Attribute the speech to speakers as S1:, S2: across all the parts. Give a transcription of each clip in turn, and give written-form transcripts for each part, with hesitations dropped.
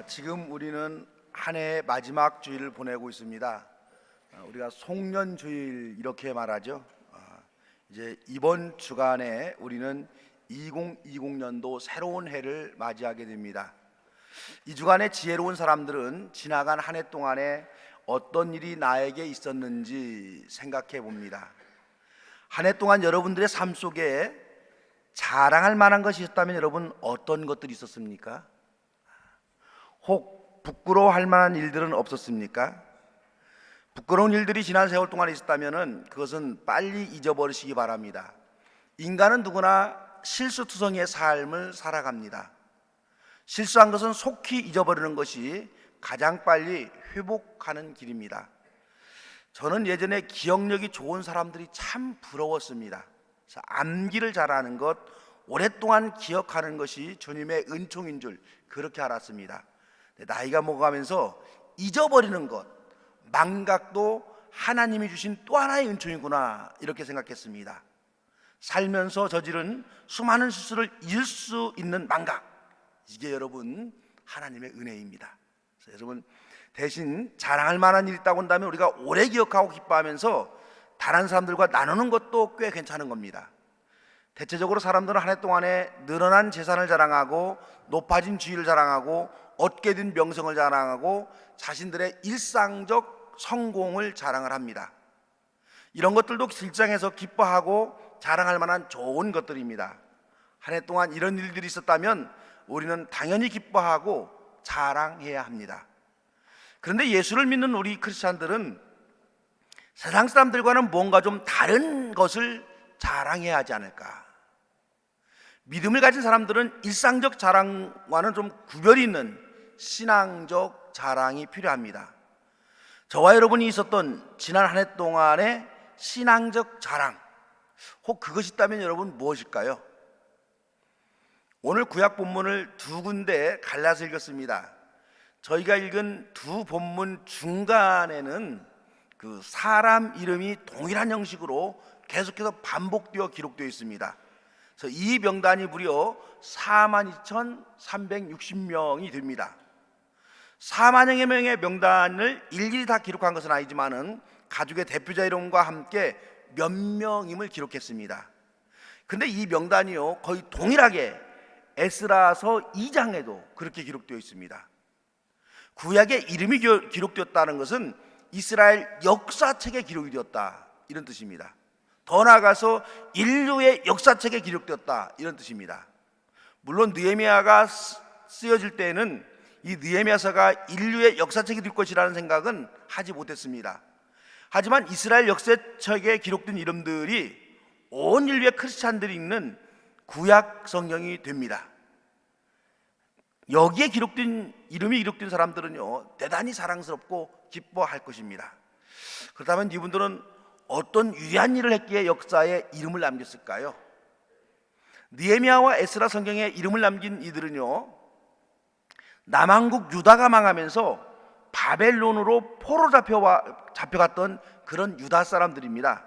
S1: 지금 우리는 한 해의 마지막 주일을 보내고 있습니다. 우리가 송년주일 이렇게 말하죠. 이제 이번 주간에 우리는 2020년도 새로운 해를 맞이하게 됩니다. 이 주간에 지혜로운 사람들은 지나간 한 해 동안에 어떤 일이 나에게 있었는지 생각해 봅니다. 한 해 동안 여러분들의 삶 속에 자랑할 만한 것이 있었다면 여러분 어떤 것들이 있었습니까? 혹 부끄러워할 만한 일들은 없었습니까? 부끄러운 일들이 지난 세월 동안 있었다면 그것은 빨리 잊어버리시기 바랍니다. 인간은 누구나 실수투성이의 삶을 살아갑니다. 실수한 것은 속히 잊어버리는 것이 가장 빨리 회복하는 길입니다. 저는 예전에 기억력이 좋은 사람들이 참 부러웠습니다. 암기를 잘하는 것, 오랫동안 기억하는 것이 주님의 은총인 줄 그렇게 알았습니다. 나이가 먹어가면서 잊어버리는 것, 망각도 하나님이 주신 또 하나의 은총이구나 이렇게 생각했습니다. 살면서 저지른 수많은 실수를 잊을 수 있는 망각, 이게 여러분 하나님의 은혜입니다. 그래서 여러분 대신 자랑할 만한 일이 있다고 한다면 우리가 오래 기억하고 기뻐하면서 다른 사람들과 나누는 것도 꽤 괜찮은 겁니다. 대체적으로 사람들은 한 해 동안에 늘어난 재산을 자랑하고 높아진 지위를 자랑하고 얻게 된 명성을 자랑하고 자신들의 일상적 성공을 자랑을 합니다. 이런 것들도 실장에서 기뻐하고 자랑할 만한 좋은 것들입니다. 한 해 동안 이런 일들이 있었다면 우리는 당연히 기뻐하고 자랑해야 합니다. 그런데 예수를 믿는 우리 크리스찬들은 세상 사람들과는 뭔가 좀 다른 것을 자랑해야 하지 않을까? 믿음을 가진 사람들은 일상적 자랑과는 좀 구별이 있는 신앙적 자랑이 필요합니다. 저와 여러분이 있었던 지난 한 해 동안의 신앙적 자랑, 혹 그것이 있다면 여러분 무엇일까요? 오늘 구약 본문을 두 군데 갈라서 읽었습니다. 저희가 읽은 두 본문 중간에는 그 사람 이름이 동일한 형식으로 계속해서 반복되어 기록되어 있습니다. 그래서 이 명단이 무려 42,360명이 됩니다. 4만여 명의 명단을 일일이 다 기록한 것은 아니지만은 가족의 대표자 이름과 함께 몇 명임을 기록했습니다. 근데 이 명단이요 거의 동일하게 에스라서 2장에도 그렇게 기록되어 있습니다. 구약에 이름이 기록되었다는 것은 이스라엘 역사책에 기록이 되었다 이런 뜻입니다. 더 나아가서 인류의 역사책에 기록되었다 이런 뜻입니다. 물론 느헤미야가 쓰여질 때에는 이 느헤미야서가 인류의 역사책이 될 것이라는 생각은 하지 못했습니다. 하지만 이스라엘 역사책에 기록된 이름들이 온 인류의 크리스찬들이 읽는 구약 성경이 됩니다. 여기에 기록된 이름이 기록된 사람들은요 대단히 사랑스럽고 기뻐할 것입니다. 그렇다면 이분들은 어떤 위대한 일을 했기에 역사에 이름을 남겼을까요? 느헤미야와 에스라 성경에 이름을 남긴 이들은요 남왕국 유다가 망하면서 바벨론으로 포로 잡혀갔던 그런 유다 사람들입니다.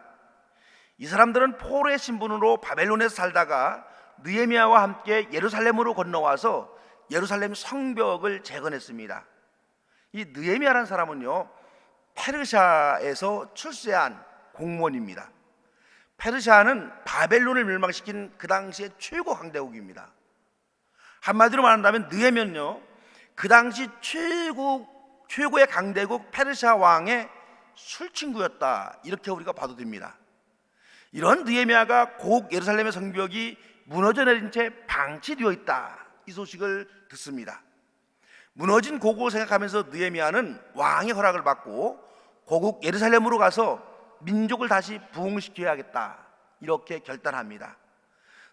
S1: 이 사람들은 포로의 신분으로 바벨론에서 살다가 느헤미야와 함께 예루살렘으로 건너와서 예루살렘 성벽을 재건했습니다. 이 느헤미야라는 사람은요 페르시아에서 출세한 공무원입니다. 페르시아는 바벨론을 멸망시킨 그 당시의 최고 강대국입니다. 한마디로 말한다면 느헤미야는요 그 당시 최고의 강대국 페르시아 왕의 술친구였다 이렇게 우리가 봐도 됩니다. 이런 느헤미야가 고국 예루살렘의 성벽이 무너져 내린 채 방치되어 있다 이 소식을 듣습니다. 무너진 고국을 생각하면서 느헤미야는 왕의 허락을 받고 고국 예루살렘으로 가서 민족을 다시 부흥시켜야겠다 이렇게 결단합니다.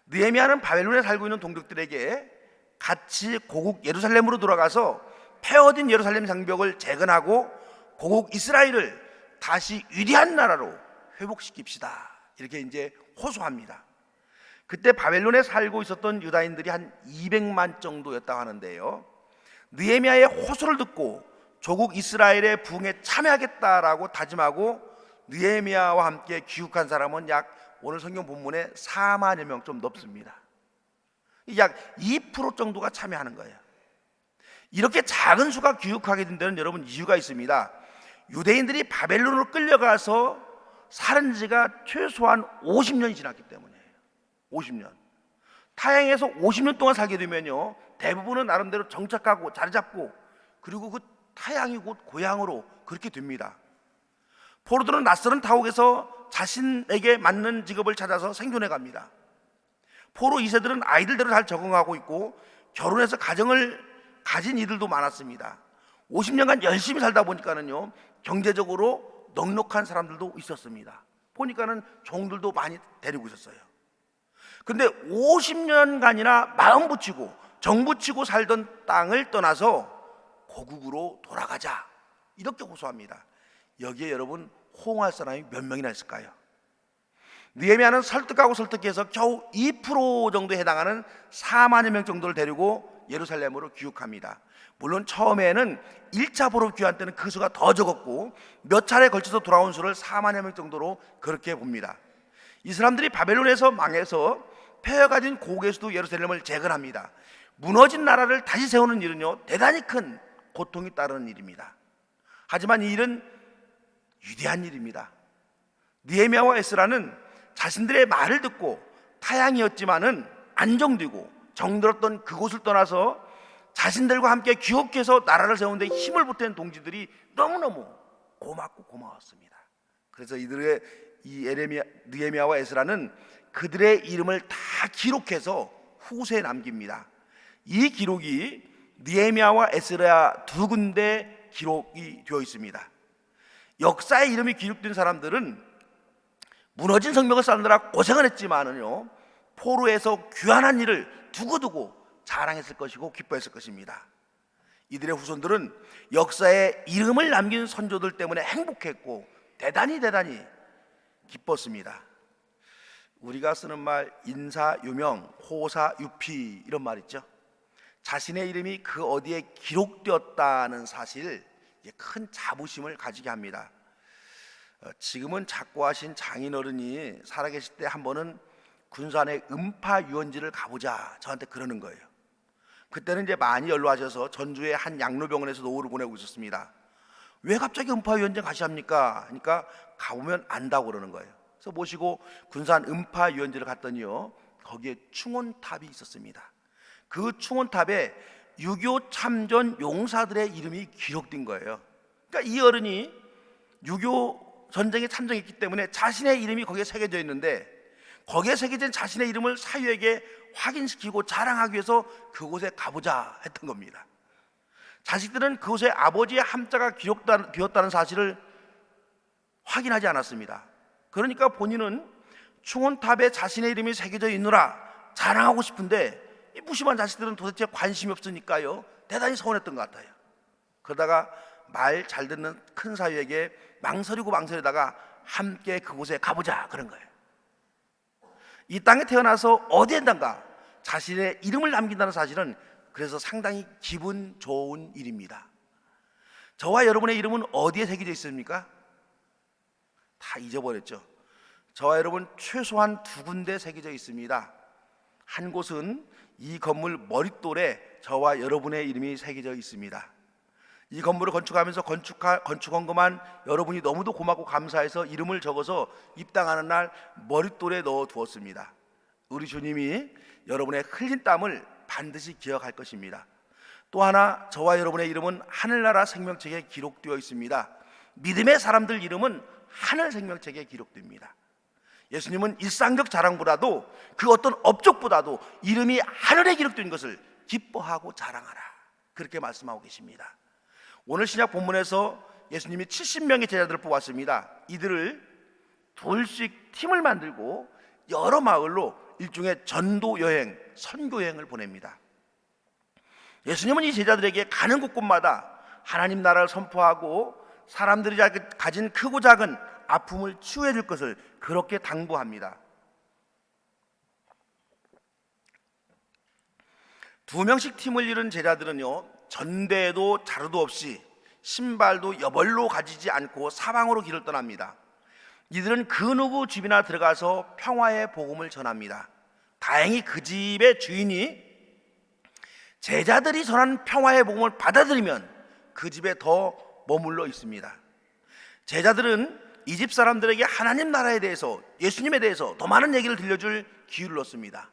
S1: 느헤미야는 바벨론에 살고 있는 동족들에게 같이 고국 예루살렘으로 돌아가서 폐허진 예루살렘 성벽을 재건하고 고국 이스라엘을 다시 위대한 나라로 회복시킵시다 이렇게 이제 호소합니다. 그때 바벨론에 살고 있었던 유다인들이 한 200만 정도였다고 하는데요 느헤미야의 호소를 듣고 조국 이스라엘의 부흥에 참여하겠다라고 다짐하고 느헤미야와 함께 귀국한 사람은 약 오늘 성경 본문에 4만여 명 좀 넘습니다. 약 2% 정도가 참여하는 거예요. 이렇게 작은 수가 귀국하게 된 데는 여러분 이유가 있습니다. 유대인들이 바벨론으로 끌려가서 살은 지가 최소한 50년이 지났기 때문이에요. 50년. 타향에서 50년 동안 살게 되면요, 대부분은 나름대로 정착하고 자리 잡고, 그리고 그 타향이 곧 고향으로 그렇게 됩니다. 포로들은 낯선 타국에서 자신에게 맞는 직업을 찾아서 생존해 갑니다. 포로 2세들은 아이들대로 잘 적응하고 있고 결혼해서 가정을 가진 이들도 많았습니다. 50년간 열심히 살다 보니까는요, 경제적으로 넉넉한 사람들도 있었습니다. 보니까는 종들도 많이 데리고 있었어요. 근데 50년간이나 마음 붙이고 정 붙이고 살던 땅을 떠나서 고국으로 돌아가자, 이렇게 호소합니다. 여기에 여러분 호응할 사람이 몇 명이나 있을까요? 느헤미야는 설득하고 설득해서 겨우 2% 정도에 해당하는 4만여 명 정도를 데리고 예루살렘으로 귀국합니다. 물론 처음에는 1차 포로 귀환 때는 그 수가 더 적었고 몇 차례 걸쳐서 돌아온 수를 4만여 명 정도로 그렇게 봅니다. 이 사람들이 바벨론에서 망해서 폐허가진 고국에서도 예루살렘을 재건합니다. 무너진 나라를 다시 세우는 일은요, 대단히 큰 고통이 따르는 일입니다. 하지만 이 일은 위대한 일입니다. 느헤미야와 에스라는 자신들의 말을 듣고 타향이었지만은 안정되고 정들었던 그곳을 떠나서 자신들과 함께 귀국해서 나라를 세우는 데 힘을 보탠 동지들이 너무너무 고맙고 고마웠습니다. 그래서 이들의 느헤미야와 에스라는 그들의 이름을 다 기록해서 후세에 남깁니다. 이 기록이 느헤미야와 에스라 두 군데 기록이 되어 있습니다. 역사의 이름이 기록된 사람들은 무너진 성벽을 쌓느라 고생을 했지만은요, 포로에서 귀환한 일을 두고두고 자랑했을 것이고 기뻐했을 것입니다. 이들의 후손들은 역사에 이름을 남긴 선조들 때문에 행복했고 대단히 기뻤습니다. 우리가 쓰는 말 인사유명, 호사유피 이런 말 있죠. 자신의 이름이 그 어디에 기록되었다는 사실, 큰 자부심을 가지게 합니다. 지금은 작고하신 장인어른이 살아계실 때 한 번은 군산의 음파유원지를 가보자 저한테 그러는 거예요. 그때는 이제 많이 연로하셔서 전주의 한 양로병원에서 노후를 보내고 있었습니다. 왜 갑자기 음파유원지 가시합니까? 그러니까 가보면 안다고 그러는 거예요. 그래서 모시고 군산 음파유원지를 갔더니요, 거기에 충원탑이 있었습니다. 그 충원탑에 6.25 참전 용사들의 이름이 기록된 거예요. 그러니까 이 어른이 6.25 전쟁에 참전했기 때문에 자신의 이름이 거기에 새겨져 있는데, 거기에 새겨진 자신의 이름을 사유에게 확인시키고 자랑하기 위해서 그곳에 가보자 했던 겁니다. 자식들은 그곳에 아버지의 함자가 기록되었다는 사실을 확인하지 않았습니다. 그러니까 본인은 충원탑에 자신의 이름이 새겨져 있느라 자랑하고 싶은데 이 무심한 자식들은 도대체 관심이 없으니까요, 대단히 서운했던 것 같아요. 그러다가 말 잘 듣는 큰 사위에게 망설이다가 함께 그곳에 가보자 그런 거예요. 이 땅에 태어나서 어디에단가 자신의 이름을 남긴다는 사실은 그래서 상당히 기분 좋은 일입니다. 저와 여러분의 이름은 어디에 새겨져 있습니까? 다 잊어버렸죠. 저와 여러분 최소한 두 군데 새겨져 있습니다. 한 곳은 이 건물 머릿돌에 저와 여러분의 이름이 새겨져 있습니다. 이 건물을 건축하면서 건축원금한 여러분이 너무도 고맙고 감사해서 이름을 적어서 입당하는 날 머릿돌에 넣어 두었습니다. 우리 주님이 여러분의 흘린 땀을 반드시 기억할 것입니다. 또 하나, 저와 여러분의 이름은 하늘나라 생명책에 기록되어 있습니다. 믿음의 사람들 이름은 하늘 생명책에 기록됩니다. 예수님은 일상적 자랑보다도 그 어떤 업적보다도 이름이 하늘에 기록된 것을 기뻐하고 자랑하라, 그렇게 말씀하고 계십니다. 오늘 신약 본문에서 예수님이 70명의 제자들을 뽑았습니다. 이들을 둘씩 팀을 만들고 여러 마을로 일종의 전도 여행, 선교 여행을 보냅니다. 예수님은 이 제자들에게 가는 곳곳마다 하나님 나라를 선포하고 사람들이 가진 크고 작은 아픔을 치유해 줄 것을 그렇게 당부합니다. 2명씩 팀을 이룬 제자들은요, 전대도 자루도 없이 신발도 여벌로 가지지 않고 사방으로 길을 떠납니다. 이들은 그 누구 집이나 들어가서 평화의 복음을 전합니다. 다행히 그 집의 주인이 제자들이 전하는 평화의 복음을 받아들이면 그 집에 더 머물러 있습니다. 제자들은 이 집 사람들에게 하나님 나라에 대해서, 예수님에 대해서 더 많은 얘기를 들려줄 기회를 얻습니다.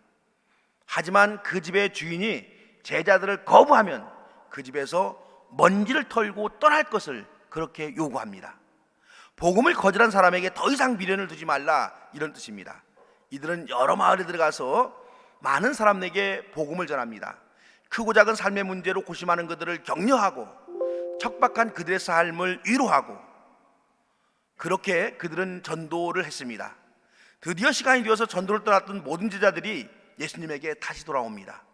S1: 하지만 그 집의 주인이 제자들을 거부하면 그 집에서 먼지를 털고 떠날 것을 그렇게 요구합니다. 복음을 거절한 사람에게 더 이상 미련을 두지 말라, 이런 뜻입니다. 이들은 여러 마을에 들어가서 많은 사람에게 복음을 전합니다. 크고 작은 삶의 문제로 고심하는 그들을 격려하고 척박한 그들의 삶을 위로하고, 그렇게 그들은 전도를 했습니다. 드디어 시간이 되어서 전도를 떠났던 모든 제자들이 예수님에게 다시 돌아옵니다.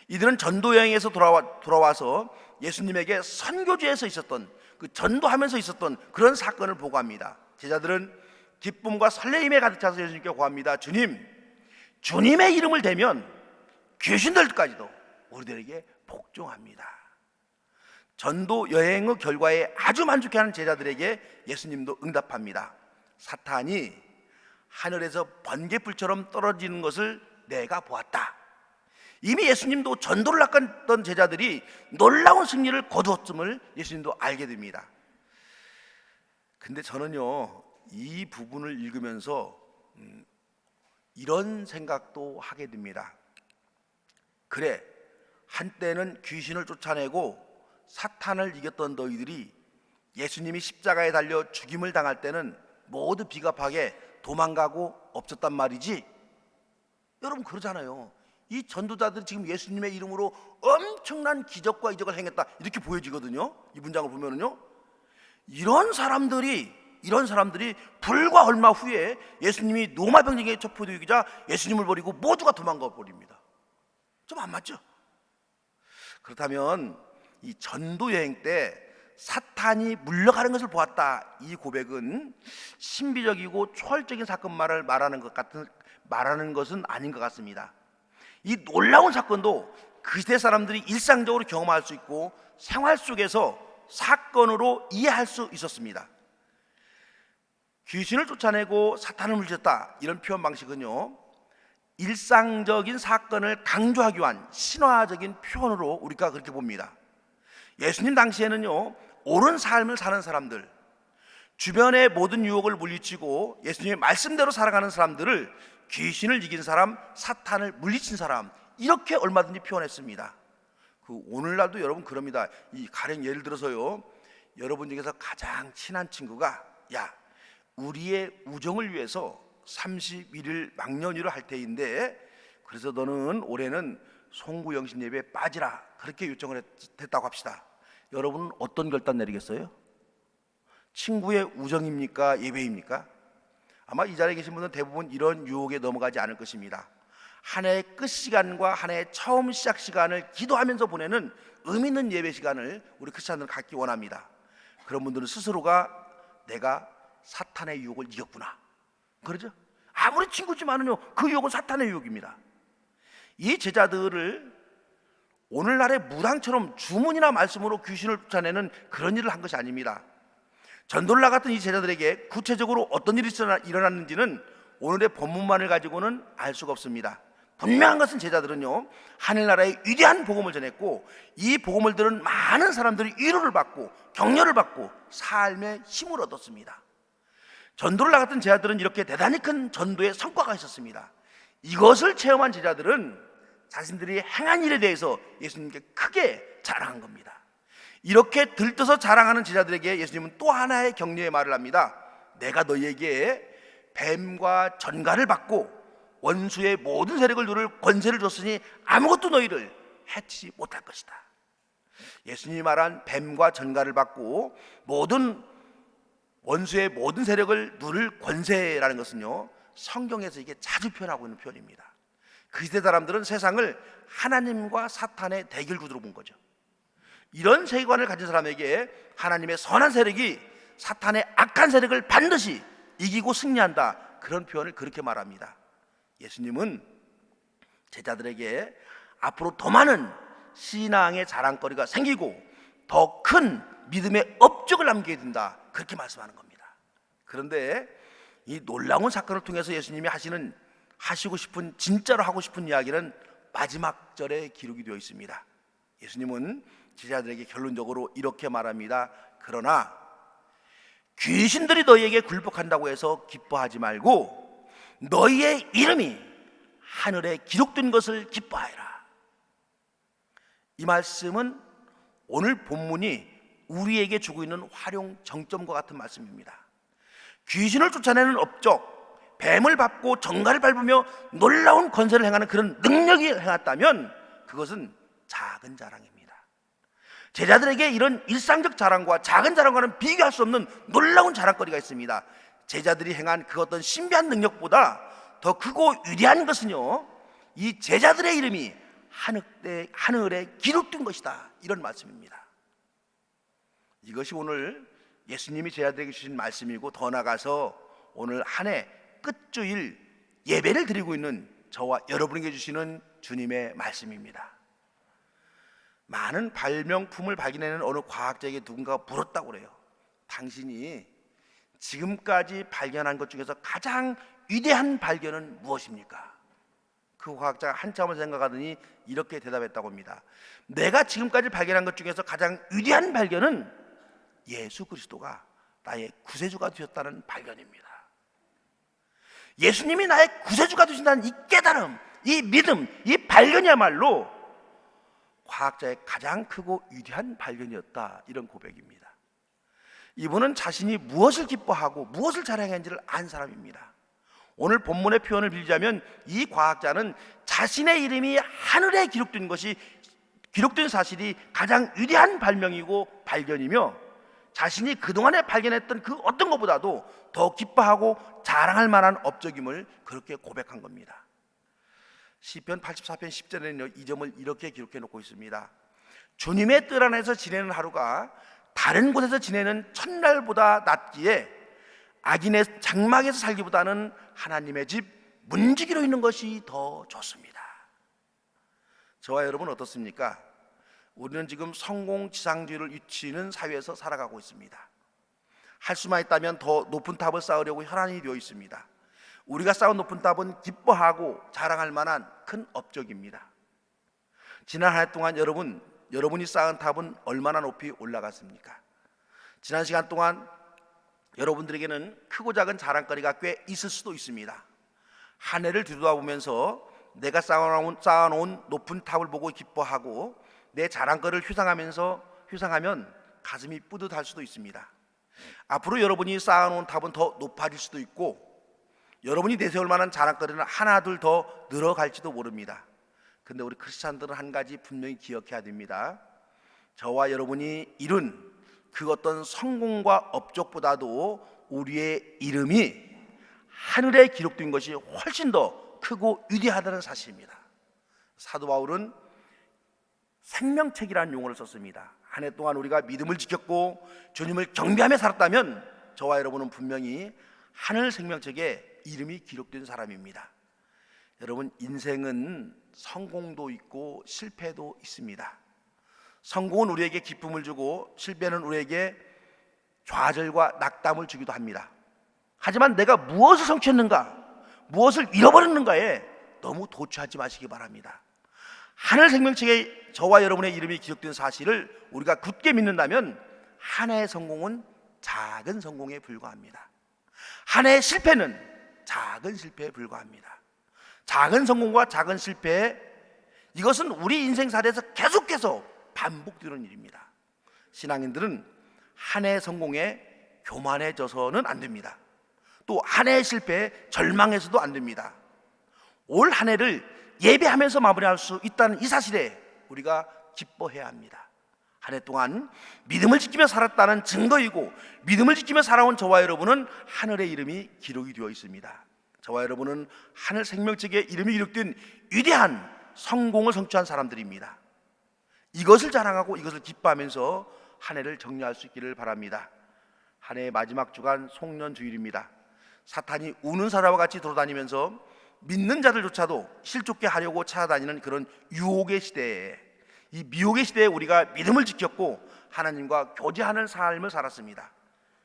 S1: 이들은 전도 여행에서 돌아와서 예수님에게 선교지에서 있었던, 그 전도하면서 있었던 그런 사건을 보고합니다. 제자들은 기쁨과 설레임에 가득 차서 예수님께 고합니다. 주님, 주님의 이름을 대면 귀신들까지도 우리들에게 복종합니다. 전도 여행의 결과에 아주 만족해하는 제자들에게 예수님도 응답합니다. 사탄이 하늘에서 번개불처럼 떨어지는 것을 내가 보았다. 이미 예수님도 전도를 낚았던 제자들이 놀라운 승리를 거두었음을 예수님도 알게 됩니다. 근데 저는요, 이 부분을 읽으면서 이런 생각도 하게 됩니다. 그래, 한때는 귀신을 쫓아내고 사탄을 이겼던 너희들이 예수님이 십자가에 달려 죽임을 당할 때는 모두 비겁하게 도망가고 없었단 말이지. 여러분 그러잖아요. 이 전도자들이 지금 예수님의 이름으로 엄청난 기적과 이적을 행했다, 이렇게 보여지거든요. 이 문장을 보면은요, 이런 사람들이 불과 얼마 후에 예수님이 로마 병력에 첩보되기자 예수님을 버리고 모두가 도망가 버립니다. 좀 안 맞죠? 그렇다면 이 전도 여행 때 사탄이 물러가는 것을 보았다, 이 고백은 신비적이고 초월적인 사건만을 말하는 것은 아닌 것 같습니다. 이 놀라운 사건도 그 시대 사람들이 일상적으로 경험할 수 있고 생활 속에서 사건으로 이해할 수 있었습니다. 귀신을 쫓아내고 사탄을 물리쳤다, 이런 표현 방식은요, 일상적인 사건을 강조하기 위한 신화적인 표현으로 우리가 그렇게 봅니다. 예수님 당시에는요, 옳은 삶을 사는 사람들, 주변의 모든 유혹을 물리치고 예수님의 말씀대로 살아가는 사람들을 귀신을 이긴 사람, 사탄을 물리친 사람, 이렇게 얼마든지 표현했습니다. 오늘날도 여러분 그럽니다. 이 가령 예를 들어서요, 여러분 중에서 가장 친한 친구가, 야, 우리의 우정을 위해서 31일 망년위를 할 때인데, 그래서 너는 올해는 송구영신 예배에 빠지라, 그렇게 요청을 했다고 합시다. 여러분은 어떤 결단 내리겠어요? 친구의 우정입니까? 예배입니까? 아마 이 자리에 계신 분들은 대부분 이런 유혹에 넘어가지 않을 것입니다. 한 해의 끝 시간과 한 해의 처음 시작 시간을 기도하면서 보내는 의미 있는 예배 시간을 우리 크리스찬들은 갖기 원합니다. 그런 분들은 스스로가 내가 사탄의 유혹을 이겼구나, 그러죠? 아무리 친구지만은요, 그 유혹은 사탄의 유혹입니다. 이 제자들을 오늘날의 무당처럼 주문이나 말씀으로 귀신을 쫓아내는 그런 일을 한 것이 아닙니다. 전도를 나갔던 이 제자들에게 구체적으로 어떤 일이 일어났는지는 오늘의 본문만을 가지고는 알 수가 없습니다. 분명한 것은 제자들은요, 하늘나라의 위대한 복음을 전했고, 이 복음을 들은 많은 사람들이 위로를 받고 격려를 받고 삶의 힘을 얻었습니다. 전도를 나갔던 제자들은 이렇게 대단히 큰 전도의 성과가 있었습니다. 이것을 체험한 제자들은 자신들이 행한 일에 대해서 예수님께 크게 자랑한 겁니다. 이렇게 들떠서 자랑하는 제자들에게 예수님은 또 하나의 격려의 말을 합니다. 내가 너희에게 뱀과 전갈을 받고 원수의 모든 세력을 누를 권세를 줬으니 아무것도 너희를 해치지 못할 것이다. 예수님이 말한 뱀과 전갈을 받고 원수의 모든 세력을 누를 권세라는 것은요, 성경에서 이게 자주 표현하고 있는 표현입니다. 그 시대 사람들은 세상을 하나님과 사탄의 대결 구도로 본 거죠. 이런 세계관을 가진 사람에게 하나님의 선한 세력이 사탄의 악한 세력을 반드시 이기고 승리한다, 그런 표현을 그렇게 말합니다. 예수님은 제자들에게 앞으로 더 많은 신앙의 자랑거리가 생기고 더 큰 믿음의 업적을 남기게 된다, 그렇게 말씀하는 겁니다. 그런데 이 놀라운 사건을 통해서 예수님이 하시고 싶은, 진짜로 하고 싶은 이야기는 마지막 절에 기록이 되어 있습니다. 예수님은 제자들에게 결론적으로 이렇게 말합니다. 그러나 귀신들이 너희에게 굴복한다고 해서 기뻐하지 말고 너희의 이름이 하늘에 기록된 것을 기뻐하여라. 이 말씀은 오늘 본문이 우리에게 주고 있는 활용 정점과 같은 말씀입니다. 귀신을 쫓아내는 업적, 뱀을 밟고 정갈을 밟으며 놀라운 권세를 행하는 그런 능력이 행했다면 그것은 작은 자랑입니다. 제자들에게 이런 일상적 자랑과 작은 자랑과는 비교할 수 없는 놀라운 자랑거리가 있습니다. 제자들이 행한 그 어떤 신비한 능력보다 더 크고 위대한 것은요, 이 제자들의 이름이 하늘에 기록된 것이다, 이런 말씀입니다. 이것이 오늘 예수님이 제자들에게 주신 말씀이고, 더 나아가서 오늘 한 해 끝주일 예배를 드리고 있는 저와 여러분에게 주시는 주님의 말씀입니다. 많은 발명품을 발견해낸 어느 과학자에게 누군가가 물었다고 그래요. 당신이 지금까지 발견한 것 중에서 가장 위대한 발견은 무엇입니까? 그 과학자가 한참을 생각하더니 이렇게 대답했다고 합니다. 내가 지금까지 발견한 것 중에서 가장 위대한 발견은 예수 그리스도가 나의 구세주가 되었다는 발견입니다. 예수님이 나의 구세주가 되신다는 이 깨달음, 이 믿음, 이 발견이야말로 과학자의 가장 크고 위대한 발견이었다, 이런 고백입니다. 이분은 자신이 무엇을 기뻐하고 무엇을 자랑했는지를 안 사람입니다. 오늘 본문의 표현을 빌자면 이 과학자는 자신의 이름이 하늘에 기록된 사실이 가장 위대한 발명이고 발견이며, 자신이 그동안에 발견했던 그 어떤 것보다도 더 기뻐하고 자랑할 만한 업적임을 그렇게 고백한 겁니다. 시편 84편 10절에는 이 점을 이렇게 기록해 놓고 있습니다. 주님의 뜰 안에서 지내는 하루가 다른 곳에서 지내는 첫날보다 낫기에 악인의 장막에서 살기보다는 하나님의 집 문지기로 있는 것이 더 좋습니다. 저와 여러분 어떻습니까? 우리는 지금 성공지상주의를 위치는 사회에서 살아가고 있습니다. 할 수만 있다면 더 높은 탑을 쌓으려고 혈안이 되어 있습니다. 우리가 쌓은 높은 탑은 기뻐하고 자랑할 만한 큰 업적입니다. 지난 한 해 동안 여러분이 쌓은 탑은 얼마나 높이 올라갔습니까? 지난 시간 동안 여러분들에게는 크고 작은 자랑거리가 꽤 있을 수도 있습니다. 한 해를 뒤돌아보면서 내가 쌓아놓은 높은 탑을 보고 기뻐하고 내 자랑거리를 휴상하면 가슴이 뿌듯할 수도 있습니다. 앞으로 여러분이 쌓아놓은 탑은 더 높아질 수도 있고, 여러분이 내세울 만한 자랑거리는 하나둘 더 늘어갈지도 모릅니다. 근데 우리 크리스찬들은 한 가지 분명히 기억해야 됩니다. 저와 여러분이 이룬 그 어떤 성공과 업적보다도 우리의 이름이 하늘에 기록된 것이 훨씬 더 크고 위대하다는 사실입니다. 사도 바울은 생명책이라는 용어를 썼습니다. 한 해 동안 우리가 믿음을 지켰고 주님을 경배하며 살았다면 저와 여러분은 분명히 하늘 생명책에 이름이 기록된 사람입니다. 여러분, 인생은 성공도 있고 실패도 있습니다. 성공은 우리에게 기쁨을 주고 실패는 우리에게 좌절과 낙담을 주기도 합니다. 하지만 내가 무엇을 성취했는가, 무엇을 잃어버렸는가에 너무 도취하지 마시기 바랍니다. 하늘 생명책에 저와 여러분의 이름이 기록된 사실을 우리가 굳게 믿는다면 한 해의 성공은 작은 성공에 불과합니다. 한 해의 실패는 작은 실패에 불과합니다. 작은 성공과 작은 실패, 이것은 우리 인생사례에서 계속해서 반복되는 일입니다. 신앙인들은 한 해의 성공에 교만해져서는 안 됩니다. 또 한 해의 실패에 절망해서도 안 됩니다. 올 한 해를 예배하면서 마무리할 수 있다는 이 사실에 우리가 기뻐해야 합니다. 한 해 동안 믿음을 지키며 살았다는 증거이고, 믿음을 지키며 살아온 저와 여러분은 하늘의 이름이 기록이 되어 있습니다. 저와 여러분은 하늘 생명책에 이름이 기록된 위대한 성공을 성취한 사람들입니다. 이것을 자랑하고 이것을 기뻐하면서 한 해를 정리할 수 있기를 바랍니다. 한 해의 마지막 주간 송년주일입니다. 사탄이 우는 사람과 같이 돌아다니면서 믿는 자들조차도 실족게 하려고 찾아다니는 그런 유혹의 시대에, 이 미혹의 시대에 우리가 믿음을 지켰고 하나님과 교제하는 삶을 살았습니다.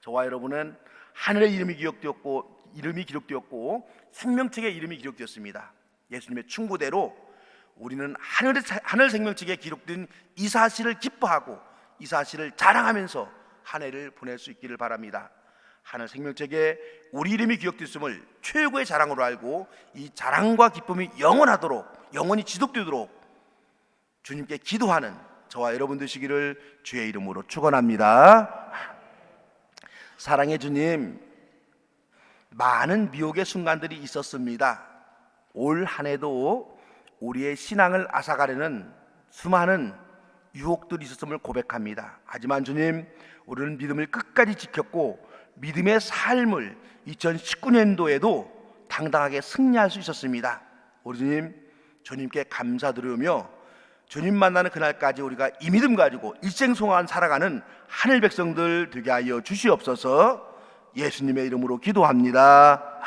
S1: 저와 여러분은 하늘의 이름이 기록되었고 생명책의 이름이 기록되었습니다. 예수님의 충고대로 우리는 하늘 생명책에 기록된 이 사실을 기뻐하고 이 사실을 자랑하면서 한 해를 보낼 수 있기를 바랍니다. 하늘 생명책에 우리 이름이 기록됐음을 최고의 자랑으로 알고 이 자랑과 기쁨이 영원히 지속되도록 주님께 기도하는 저와 여러분 되시기를 주의 이름으로 축원합니다. 사랑의 주님, 많은 미혹의 순간들이 있었습니다. 올 한 해도 우리의 신앙을 앗아가려는 수많은 유혹들이 있었음을 고백합니다. 하지만 주님, 우리는 믿음을 끝까지 지켰고 믿음의 삶을 2019년도에도 당당하게 승리할 수 있었습니다. 우리 주님, 주님께 감사드리며 주님 만나는 그날까지 우리가 이 믿음 가지고 일생송환 살아가는 하늘 백성들 되게 하여 주시옵소서. 예수님의 이름으로 기도합니다.